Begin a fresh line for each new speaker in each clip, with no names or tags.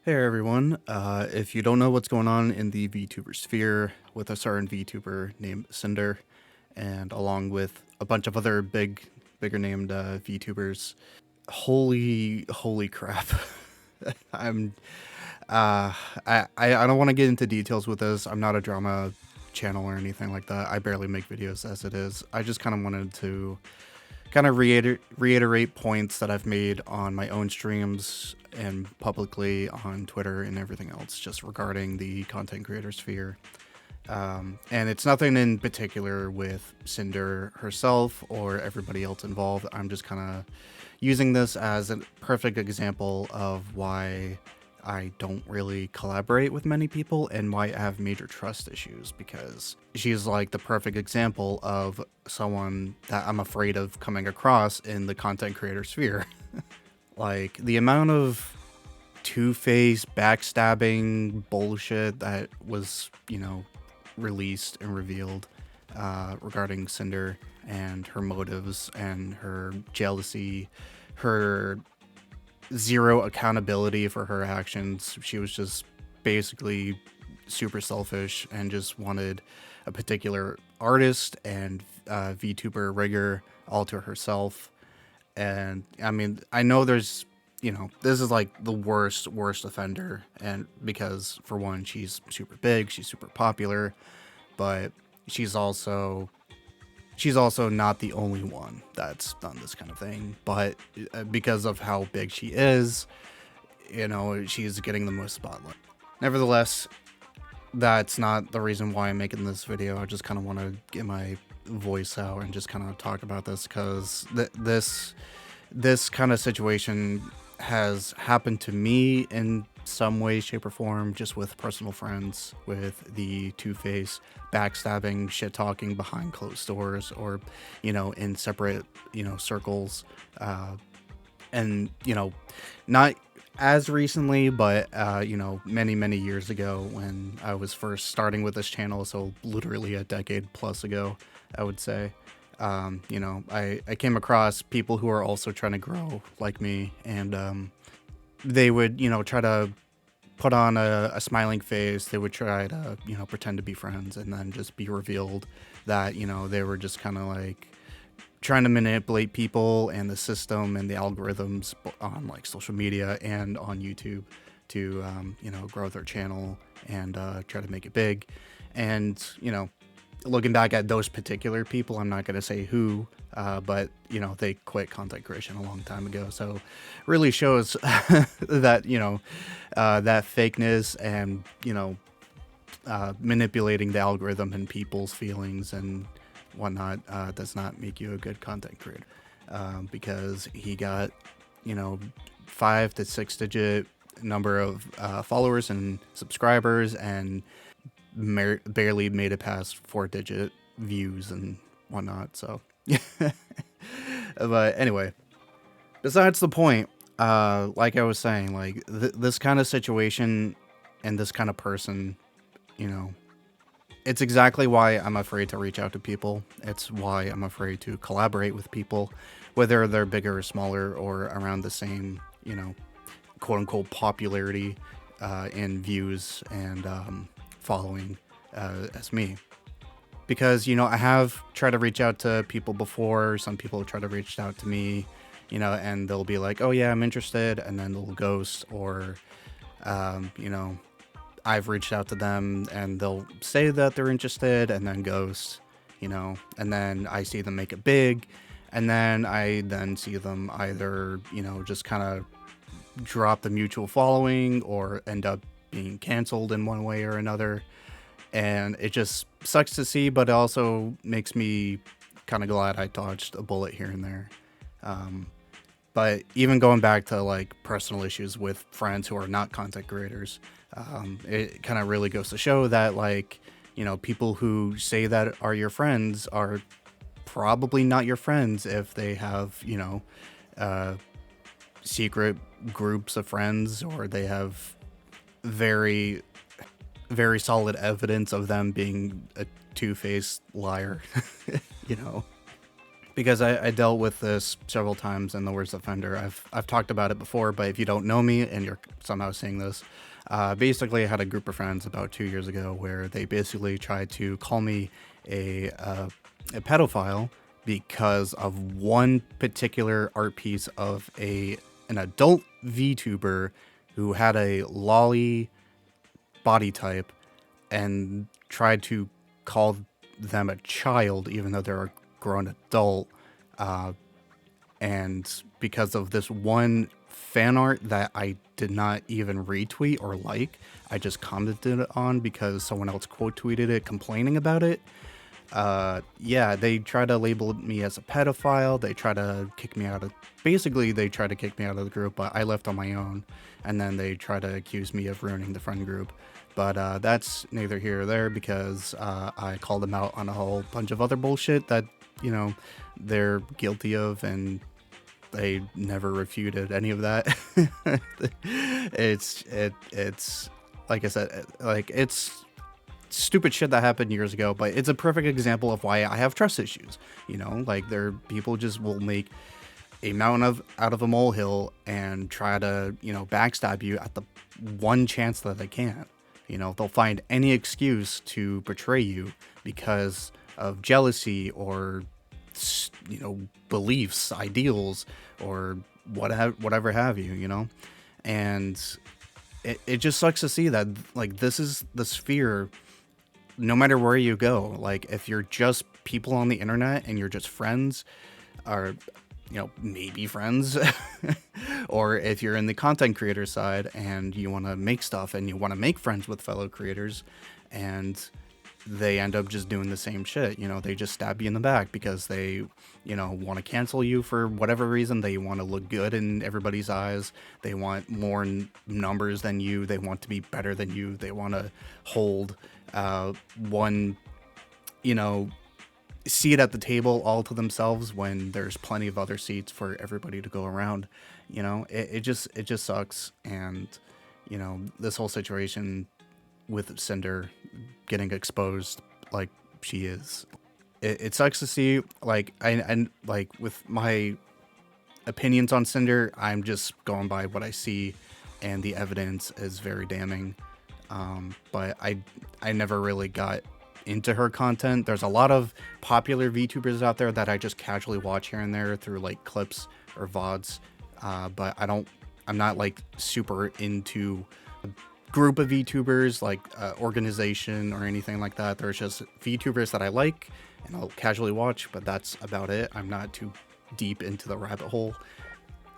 Hey everyone, if you don't know what's going on in the VTuber sphere, with a certain VTuber named Sinder, and along with a bunch of other bigger named VTubers, holy crap. I'm, I don't want to get into details with this. I'm not a drama channel or anything like that. I barely make videos as it is. I just kind of wanted to kind of reiterate points that I've made on my own streams and publicly on Twitter and everything else just regarding the content creator sphere. And it's nothing in particular with Cinder herself or everybody else involved. I'm just kind of using this as a perfect example of why I don't really collaborate with many people and why I have major trust issues, because she's like the perfect example of someone that I'm afraid of coming across in the content creator sphere. Like the amount of two-faced backstabbing bullshit that was, released and revealed regarding Cinder and her motives and her jealousy, her zero accountability for her actions. She was just basically super selfish and just wanted a particular artist and VTuber rigger all to herself. And I mean, I know there's, this is like the worst offender. And because for one, she's super big, she's super popular, but she's also not the only one that's done this kind of thing. But because of how big she is, she's getting the most spotlight. Nevertheless, that's not the reason why I'm making this video. I just kind of want to get my voice out and just kind of talk about this, because this kind of situation has happened to me in some way, shape, or form, just with personal friends, with the two-face backstabbing, shit talking behind closed doors, or in separate circles, and not as recently, but many years ago when I was first starting with this channel, so literally a decade plus ago, I would say. I came across people who are also trying to grow like me, and they would try to put on a smiling face. They would try to pretend to be friends, and then just be revealed that they were just kind of like trying to manipulate people and the system and the algorithms on like social media and on YouTube to grow their channel and try to make it big. And looking back at those particular people, I'm not going to say who, but they quit content creation a long time ago. So really shows that that fakeness and manipulating the algorithm and people's feelings and whatnot does not make you a good content creator, because he got 5 to 6 digit number of followers and subscribers, and barely made it past 4-digit views and whatnot. So but anyway, besides the point, like I was saying, like this kind of situation and this kind of person, it's exactly why I'm afraid to reach out to people. It's why I'm afraid to collaborate with people, whether they're bigger or smaller or around the same, quote unquote popularity in views and following as me. Because I have tried to reach out to people before. Some people have tried to reach out to me, and they'll be like, oh yeah, I'm interested, and then they'll ghost. Or I've reached out to them and they'll say that they're interested and then ghost, and then I see them make it big, and then I see them either just kind of drop the mutual following or end up being canceled in one way or another. And it just sucks to see, but it also makes me kind of glad I dodged a bullet here and there. But even going back to like personal issues with friends who are not content creators, it kind of really goes to show that like, people who say that are your friends are probably not your friends if they have, secret groups of friends, or they have very solid evidence of them being a two-faced liar. because I dealt with this several times in the worst offender. I've talked about it before, but if you don't know me and you're somehow seeing this, basically I had a group of friends about 2 years ago where they basically tried to call me a pedophile because of one particular art piece of an adult VTuber who had a lolly body type and tried to call them a child even though they're a grown adult. Uh, and because of this one fan art that I did not even retweet or like, I just commented on because someone else quote tweeted it complaining about it. Yeah, they try to label me as a pedophile. They try to kick me out of, basically they try to kick me out of the group, but I left on my own. And then they try to accuse me of ruining the friend group. But that's neither here or there because I called them out on a whole bunch of other bullshit that, you know, they're guilty of, and they never refuted any of that. It's like I said, like it's stupid shit that happened years ago, but it's a perfect example of why I have trust issues. You know, like people just will make a mountain out of a molehill and try to, you know, backstab you at the one chance that they can. You know, they'll find any excuse to betray you because of jealousy or, you know, beliefs, ideals, or whatever have you, you know? And it just sucks to see that, like, this is the sphere, no matter where you go. Like, if you're just people on the internet and you're just friends, or, you know, maybe friends, or if you're in the content creator side and you want to make stuff and you want to make friends with fellow creators, and they end up just doing the same shit. You know, they just stab you in the back because they, you know, want to cancel you for whatever reason. They want to look good in everybody's eyes. They want more numbers than you. They want to be better than you. They want to hold one, you know, seat at the table all to themselves when there's plenty of other seats for everybody to go around. You know, it just sucks. And, you know, this whole situation with Sinder getting exposed like she is, it sucks to see. Like, I like, with my opinions on Sinder, I'm just going by what I see, and the evidence is very damning. But I never really got into her content. There's a lot of popular VTubers out there that I just casually watch here and there through like clips or VODs, but I'm not like super into group of VTubers, like organization or anything like that. There's just VTubers that I like and I'll casually watch, but that's about it. I'm not too deep into the rabbit hole.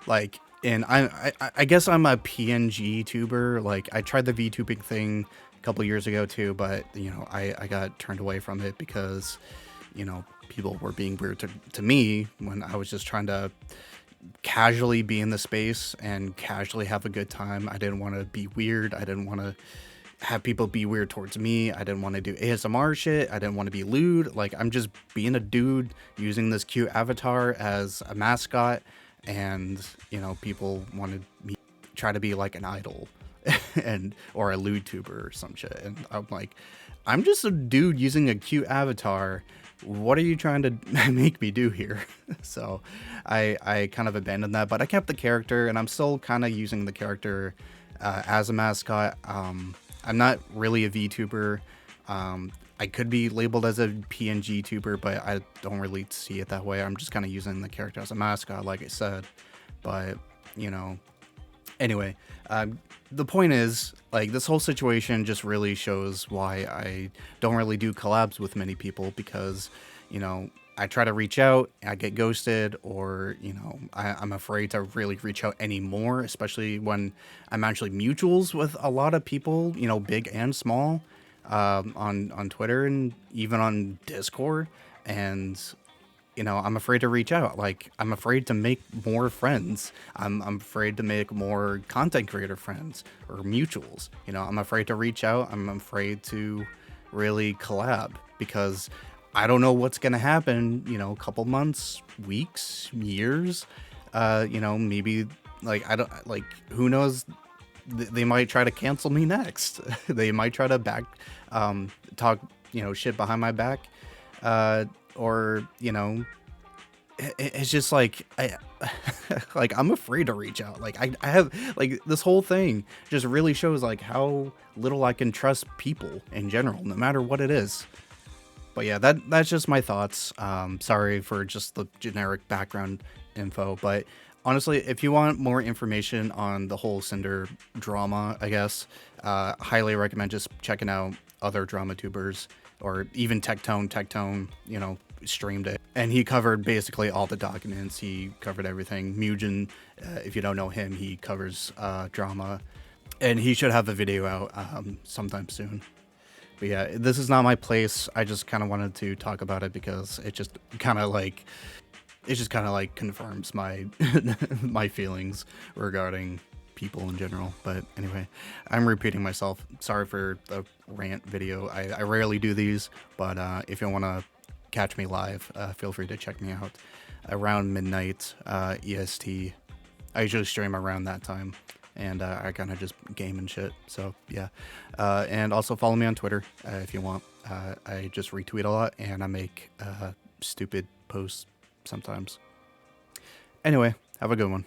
Like, and I guess I'm a PNG tuber. Like, I tried the VTubing thing a couple years ago too, but, you know, I got turned away from it because, you know, people were being weird to me when I was just trying to casually be in the space and casually have a good time. I didn't want to be weird. I didn't want to have people be weird towards me. I didn't want to do ASMR shit. I didn't want to be lewd. Like, I'm just being a dude using this cute avatar as a mascot, and, you know, people wanted me to try to be like an idol and or a lewd tuber or some shit, and I'm like, I'm just a dude using a cute avatar. What are you trying to make me do here? So I kind of abandoned that, but I kept the character, and I'm still kind of using the character as a mascot. I'm not really a VTuber. I could be labeled as a PNG tuber, but I don't really see it that way. I'm just kind of using the character as a mascot, like I said. But, you know, anyway, the point is, like, this whole situation just really shows why I don't really do collabs with many people, because, you know, I try to reach out, I get ghosted, or, you know, I'm afraid to really reach out anymore, especially when I'm actually mutuals with a lot of people, you know, big and small, on Twitter and even on Discord. And, you know, I'm afraid to reach out. Like, I'm afraid to make more friends. I'm afraid to make more content creator friends or mutuals. You know, I'm afraid to reach out. I'm afraid to really collab because I don't know what's going to happen, you know, a couple months, weeks, years, you know, maybe, like, I don't, like, who knows? They might try to cancel me next. They might try to talk, you know, shit behind my back, or, you know, it's just like like I'm afraid to reach out. Like I have like this whole thing just really shows like how little I can trust people in general, no matter what it is. But yeah, that's just my thoughts. Sorry for just the generic background info, but honestly, if you want more information on the whole Cinder drama, I guess, highly recommend just checking out other drama tubers or even Tectone. Tectone, you know, streamed it, and he covered basically all the documents. He covered everything. Mugen, if you don't know him, he covers drama, and he should have a video out sometime soon. But yeah, this is not my place. I just kind of wanted to talk about it because it just kind of like confirms my my feelings regarding people in general. But anyway, I'm repeating myself. Sorry for the rant video. I rarely do these, but if you want to catch me live, feel free to check me out around midnight EST. I usually stream around that time. And I kind of just game and shit. So yeah, and also follow me on Twitter if you want. I just retweet a lot, and I make stupid posts sometimes. Anyway, have a good one.